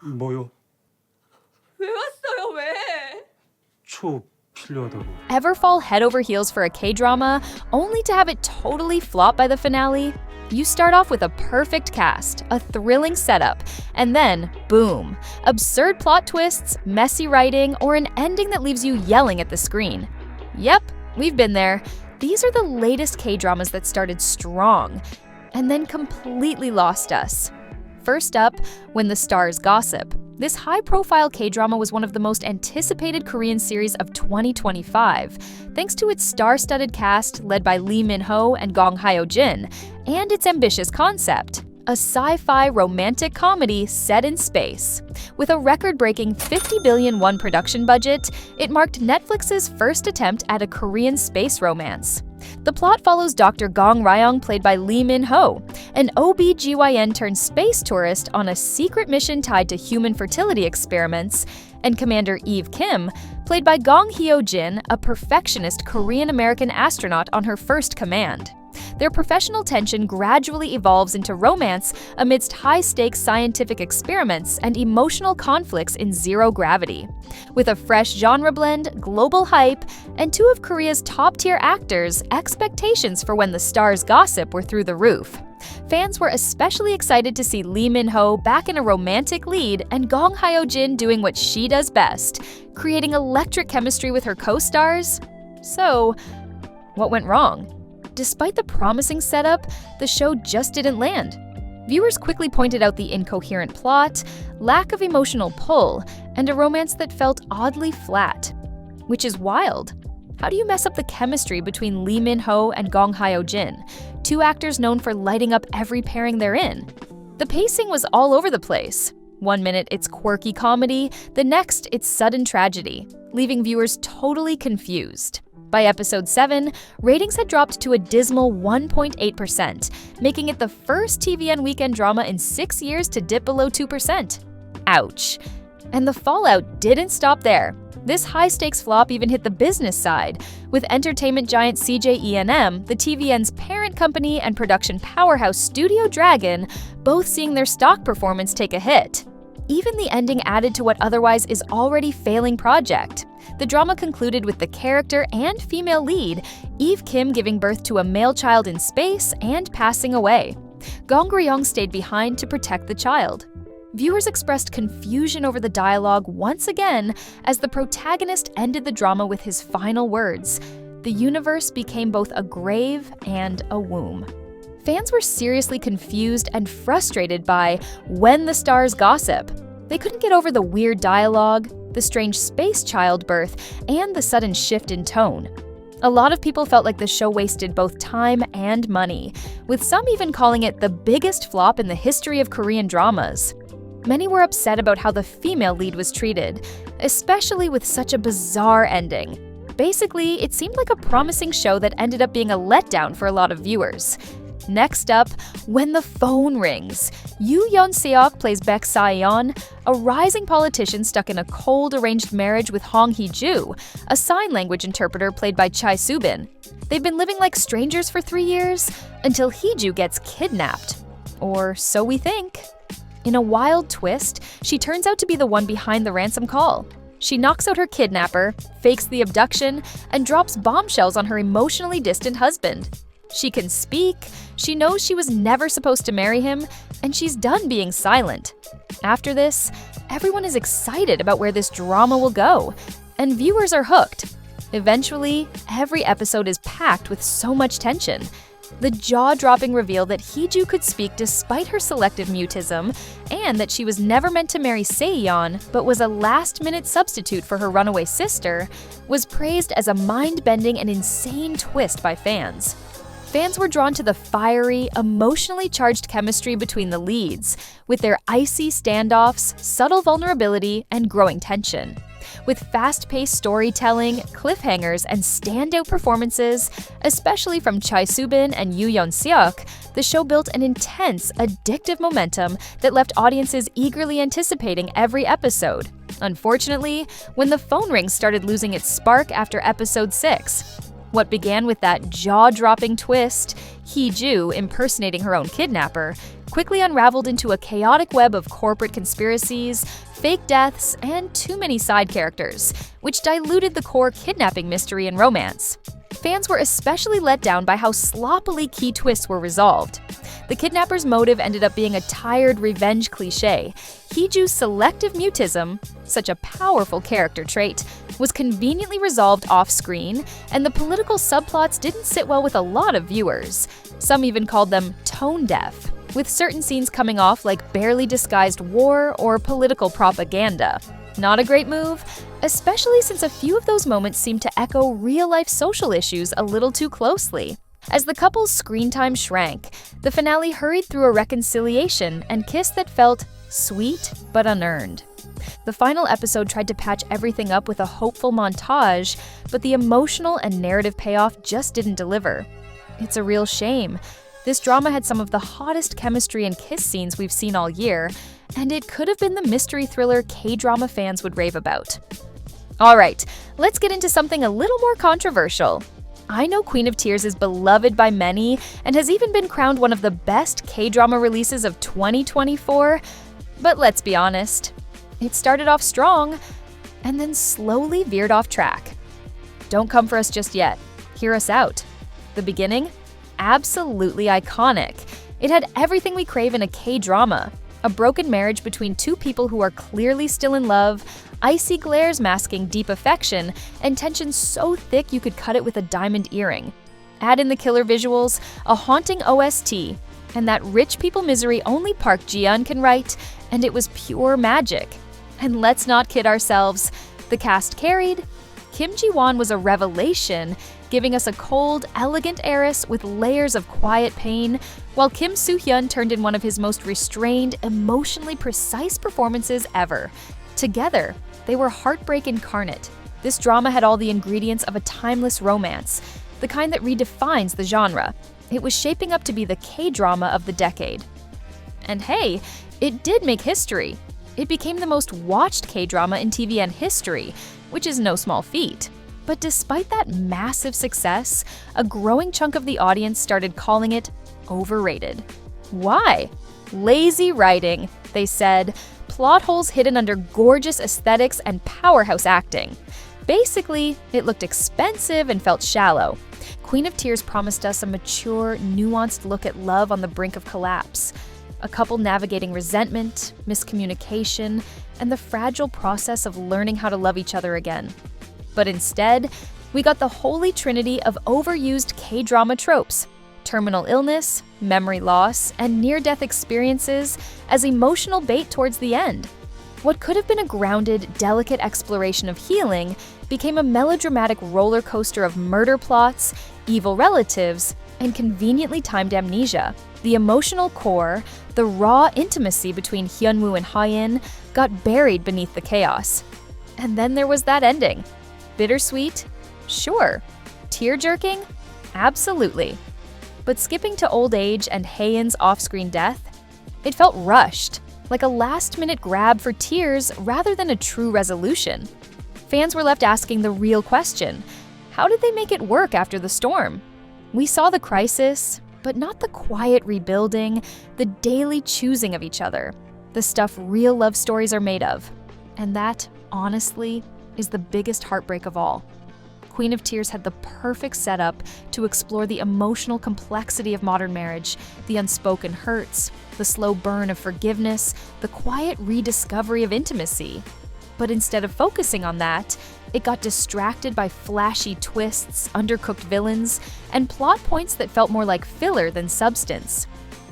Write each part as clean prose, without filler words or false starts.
뭐요? 왜 왔어요, 왜? 초 필요하다고. Ever fall head over heels for a K-drama, only to have it totally flop by the finale? You start off with a perfect cast, a thrilling setup, and then, boom, absurd plot twists, messy writing, or an ending that leaves you yelling at the screen. Yep, we've been there. These are the latest K-dramas that started strong, and then completely lost us. First up, When the Stars Gossip. This high-profile K-drama was one of the most anticipated Korean series of 2025, thanks to its star-studded cast led by Lee Min-ho and Gong Hyo-jin, and its ambitious concept, a sci-fi romantic comedy set in space. With a record-breaking 50 billion won production budget, it marked Netflix's first attempt at a Korean space romance. The plot follows Dr. Gong Ryong, played by Lee Min-ho, an OB/GYN-turned-space tourist on a secret mission tied to human fertility experiments, and Commander Eve Kim, played by Gong Hyo-jin, a perfectionist Korean-American astronaut on her first command. Their professional tension gradually evolves into romance amidst high-stakes scientific experiments and emotional conflicts in zero gravity. With a fresh genre blend, global hype, and two of Korea's top-tier actors, expectations for When the Stars Gossip were through the roof. Fans were especially excited to see Lee Min-ho back in a romantic lead and Gong Hyo-jin doing what she does best, creating electric chemistry with her co-stars. So, what went wrong? Despite the promising setup, the show just didn't land. Viewers quickly pointed out the incoherent plot, lack of emotional pull, and a romance that felt oddly flat. Which is wild. How do you mess up the chemistry between Lee Min-ho and Gong Hyo-jin, two actors known for lighting up every pairing they're in? The pacing was all over the place. One minute it's quirky comedy, the next it's sudden tragedy, leaving viewers totally confused. By episode 7, ratings had dropped to a dismal 1.8%, making it the first TVN weekend drama in 6 years to dip below 2%. Ouch. And the fallout didn't stop there. This high-stakes flop even hit the business side, with entertainment giant CJ the TVN's parent company, and production powerhouse Studio Dragon both seeing their stock performance take a hit. Even the ending added to what otherwise is already failing project. The drama concluded with the character and female lead, Eve Kim, giving birth to a male child in space and passing away. Gong Ryong stayed behind to protect the child. Viewers expressed confusion over the dialogue once again as the protagonist ended the drama with his final words. The universe became both a grave and a womb. Fans were seriously confused and frustrated by When the Stars Gossip. They couldn't get over the weird dialogue, the strange space childbirth, and the sudden shift in tone. A lot of people felt like the show wasted both time and money, with some even calling it the biggest flop in the history of Korean dramas. Many were upset about how the female lead was treated, especially with such a bizarre ending. Basically, it seemed like a promising show that ended up being a letdown for a lot of viewers. Next up, When the Phone Rings. Yeon-seok plays Baek Sa-yeon, a rising politician stuck in a cold arranged marriage with Hong Hee-ju, a sign language interpreter played by Soo-bin. They've been living like strangers for 3 years, until Hee-ju gets kidnapped. Or so we think. In a wild twist, she turns out to be the one behind the ransom call. She knocks out her kidnapper, fakes the abduction, and drops bombshells on her emotionally distant husband. She can speak, she knows she was never supposed to marry him, and she's done being silent. After this, everyone is excited about where this drama will go, and viewers are hooked. Eventually, every episode is packed with so much tension. The jaw-dropping reveal that Hee-ju could speak despite her selective mutism, and that she was never meant to marry Se-yeon, but was a last-minute substitute for her runaway sister, was praised as a mind-bending and insane twist by fans. Fans were drawn to the fiery, emotionally charged chemistry between the leads, with their icy standoffs, subtle vulnerability, and growing tension. With fast-paced storytelling, cliffhangers, and standout performances, especially from Soo-bin and Yeon-seok, the show built an intense, addictive momentum that left audiences eagerly anticipating every episode. Unfortunately, When the Phone Rings started losing its spark after episode 6. What began with that jaw-dropping twist, Hee-ju impersonating her own kidnapper, quickly unraveled into a chaotic web of corporate conspiracies, fake deaths, and too many side characters, which diluted the core kidnapping mystery and romance. Fans were especially let down by how sloppily key twists were resolved. The kidnapper's motive ended up being a tired revenge cliché. Heeju's selective mutism, such a powerful character trait, was conveniently resolved off-screen, and the political subplots didn't sit well with a lot of viewers. Some even called them tone-deaf, with certain scenes coming off like barely disguised war or political propaganda. Not a great move, especially since a few of those moments seemed to echo real-life social issues a little too closely. As the couple's screen time shrank, the finale hurried through a reconciliation and kiss that felt sweet but unearned. The final episode tried to patch everything up with a hopeful montage, but the emotional and narrative payoff just didn't deliver. It's a real shame. This drama had some of the hottest chemistry and kiss scenes we've seen all year, and it could have been the mystery thriller K-drama fans would rave about. Alright, let's get into something a little more controversial. I know Queen of Tears is beloved by many and has even been crowned one of the best K-drama releases of 2024, but let's be honest, it started off strong and then slowly veered off track. Don't come for us just yet. Hear us out. The beginning? Absolutely iconic. It had everything we crave in a K-drama. A broken marriage between two people who are clearly still in love, icy glares masking deep affection, and tension so thick you could cut it with a diamond earring. Add in the killer visuals, a haunting OST, and that rich people misery only Park Ji-yeon can write, and it was pure magic. And let's not kid ourselves, the cast carried. Kim Ji-won was a revelation, giving us a cold, elegant heiress with layers of quiet pain, while Kim Soo-hyun turned in one of his most restrained, emotionally precise performances ever. Together, they were heartbreak incarnate. This drama had all the ingredients of a timeless romance, the kind that redefines the genre. It was shaping up to be the K-drama of the decade. And hey, it did make history. It became the most watched K-drama in TVN history, which is no small feat. But despite that massive success, a growing chunk of the audience started calling it overrated. Why? Lazy writing, they said, plot holes hidden under gorgeous aesthetics and powerhouse acting. Basically, it looked expensive and felt shallow. Queen of Tears promised us a mature, nuanced look at love on the brink of collapse. A couple navigating resentment, miscommunication, and the fragile process of learning how to love each other again. But instead, we got the holy trinity of overused K-drama tropes: terminal illness, memory loss, and near-death experiences as emotional bait towards the end. What could have been a grounded, delicate exploration of healing became a melodramatic roller coaster of murder plots, evil relatives, and conveniently timed amnesia. The emotional core, the raw intimacy between Hyunwoo and Haein, got buried beneath the chaos. And then there was that ending. Bittersweet? Sure. Tear-jerking? Absolutely. But skipping to old age and Haein's off-screen death, it felt rushed, like a last-minute grab for tears rather than a true resolution. Fans were left asking the real question: how did they make it work after the storm? We saw the crisis, but not the quiet rebuilding, the daily choosing of each other, the stuff real love stories are made of. And that, honestly, is the biggest heartbreak of all. Queen of Tears had the perfect setup to explore the emotional complexity of modern marriage, the unspoken hurts, the slow burn of forgiveness, the quiet rediscovery of intimacy. But instead of focusing on that, it got distracted by flashy twists, undercooked villains, and plot points that felt more like filler than substance.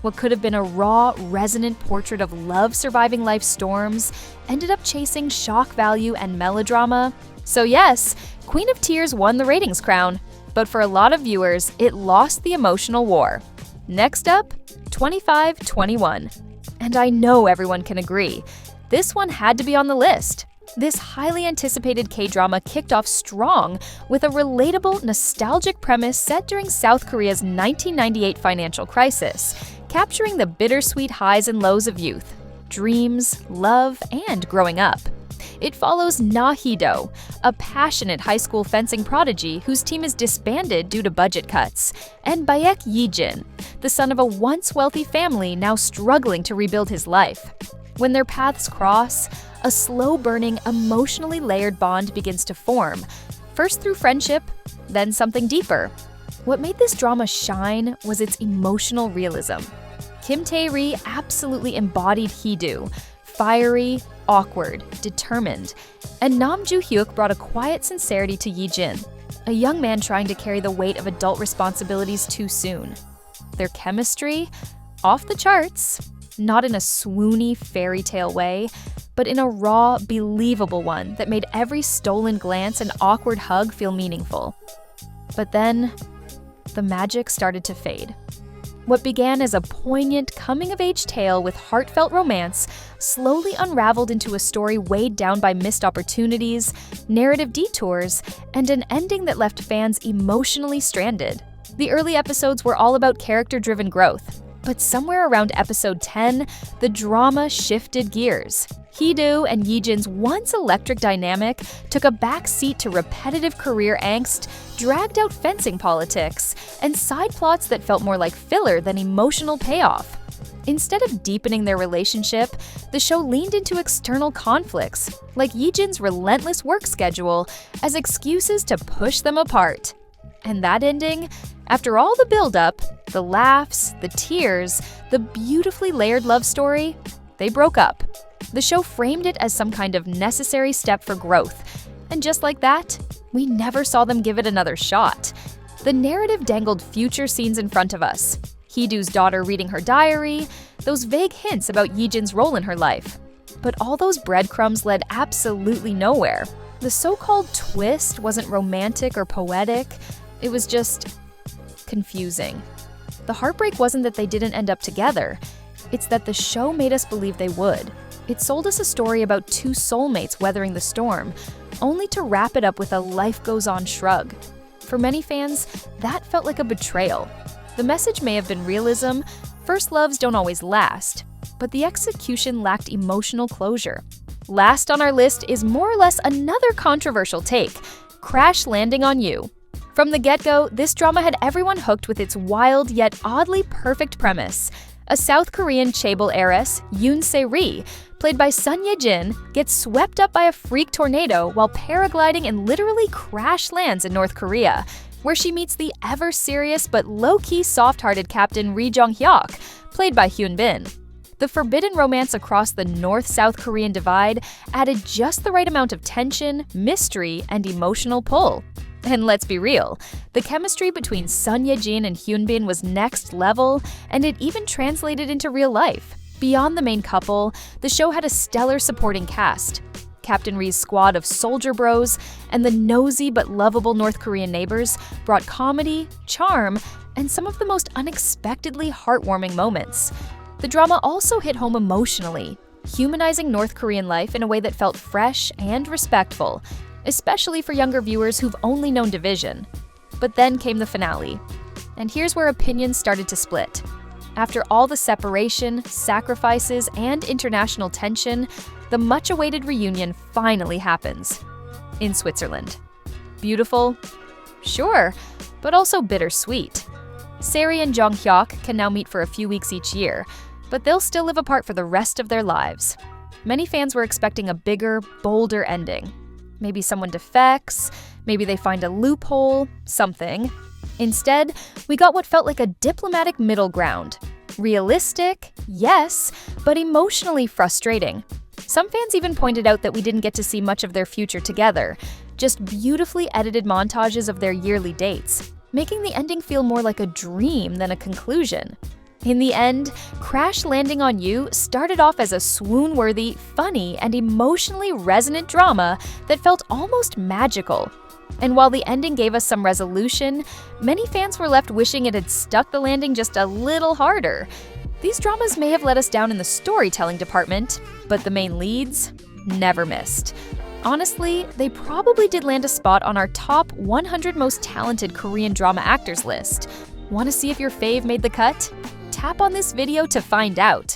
What could have been a raw, resonant portrait of love surviving life's storms ended up chasing shock value and melodrama. So yes, Queen of Tears won the ratings crown, but for a lot of viewers, it lost the emotional war. Next up, 25-21. And I know everyone can agree, this one had to be on the list. This highly anticipated K-drama kicked off strong with a relatable, nostalgic premise set during South Korea's 1998 financial crisis, capturing the bittersweet highs and lows of youth, dreams, love, and growing up. It follows Na Hee-do, a passionate high school fencing prodigy whose team is disbanded due to budget cuts, and Baek Yi-jin, the son of a once wealthy family now struggling to rebuild his life. When their paths cross, a slow-burning, emotionally layered bond begins to form, first through friendship, then something deeper. What made this drama shine was its emotional realism. Kim Tae-ri absolutely embodied Hee-do, fiery, awkward, determined, and Nam Joo-hyuk brought a quiet sincerity to Yi-jin, a young man trying to carry the weight of adult responsibilities too soon. Their chemistry? Off the charts. Not in a swoony fairy tale way, but in a raw, believable one that made every stolen glance and awkward hug feel meaningful. But then, the magic started to fade. What began as a poignant coming-of-age tale with heartfelt romance slowly unraveled into a story weighed down by missed opportunities, narrative detours, and an ending that left fans emotionally stranded. The early episodes were all about character-driven growth, but somewhere around episode 10, the drama shifted gears. Hee-do and Yi-jin's once electric dynamic took a back seat to repetitive career angst, dragged out fencing politics, and side plots that felt more like filler than emotional payoff. Instead of deepening their relationship, the show leaned into external conflicts, like Yi-jin's relentless work schedule, as excuses to push them apart. And that ending, after all the build-up, the laughs, the tears, the beautifully layered love story, they broke up. The show framed it as some kind of necessary step for growth, and just like that, we never saw them give it another shot. The narrative dangled future scenes in front of us. Hee-do's daughter reading her diary, those vague hints about Yi-jin's role in her life. But all those breadcrumbs led absolutely nowhere. The so-called twist wasn't romantic or poetic, it was just confusing. The heartbreak wasn't that they didn't end up together, it's that the show made us believe they would. It sold us a story about two soulmates weathering the storm, only to wrap it up with a life-goes-on shrug. For many fans, that felt like a betrayal. The message may have been realism, first loves don't always last, but the execution lacked emotional closure. Last on our list is more or less another controversial take, Crash Landing on You. From the get-go, this drama had everyone hooked with its wild yet oddly perfect premise. A South Korean chaebol heiress, Yoon-se-ri, played by Sun Ye-jin, gets swept up by a freak tornado while paragliding and literally crash lands in North Korea, where she meets the ever-serious but low-key soft-hearted Captain Ri Jong-hyuk, played by Soo-bin. The forbidden romance across the North-South Korean divide added just the right amount of tension, mystery, and emotional pull. And let's be real, the chemistry between Sun Ye-jin and Soo-bin was next level, and it even translated into real life. Beyond the main couple, the show had a stellar supporting cast. Captain Ri's squad of soldier bros and the nosy but lovable North Korean neighbors brought comedy, charm, and some of the most unexpectedly heartwarming moments. The drama also hit home emotionally, humanizing North Korean life in a way that felt fresh and respectful, especially for younger viewers who've only known division. But then came the finale. And here's where opinions started to split. After all the separation, sacrifices, and international tension, the much-awaited reunion finally happens. In Switzerland. Beautiful? Sure, but also bittersweet. Seri and Jong-hyuk can now meet for a few weeks each year, but they'll still live apart for the rest of their lives. Many fans were expecting a bigger, bolder ending. Maybe someone defects, maybe they find a loophole, something. Instead, we got what felt like a diplomatic middle ground. Realistic, yes, but emotionally frustrating. Some fans even pointed out that we didn't get to see much of their future together, just beautifully edited montages of their yearly dates, making the ending feel more like a dream than a conclusion. In the end, Crash Landing on You started off as a swoon-worthy, funny, and emotionally resonant drama that felt almost magical. And while the ending gave us some resolution, many fans were left wishing it had stuck the landing just a little harder. These dramas may have let us down in the storytelling department, but the main leads never missed. Honestly, they probably did land a spot on our top 100 most talented Korean drama actors list. Want to see if your fave made the cut? Tap on this video to find out.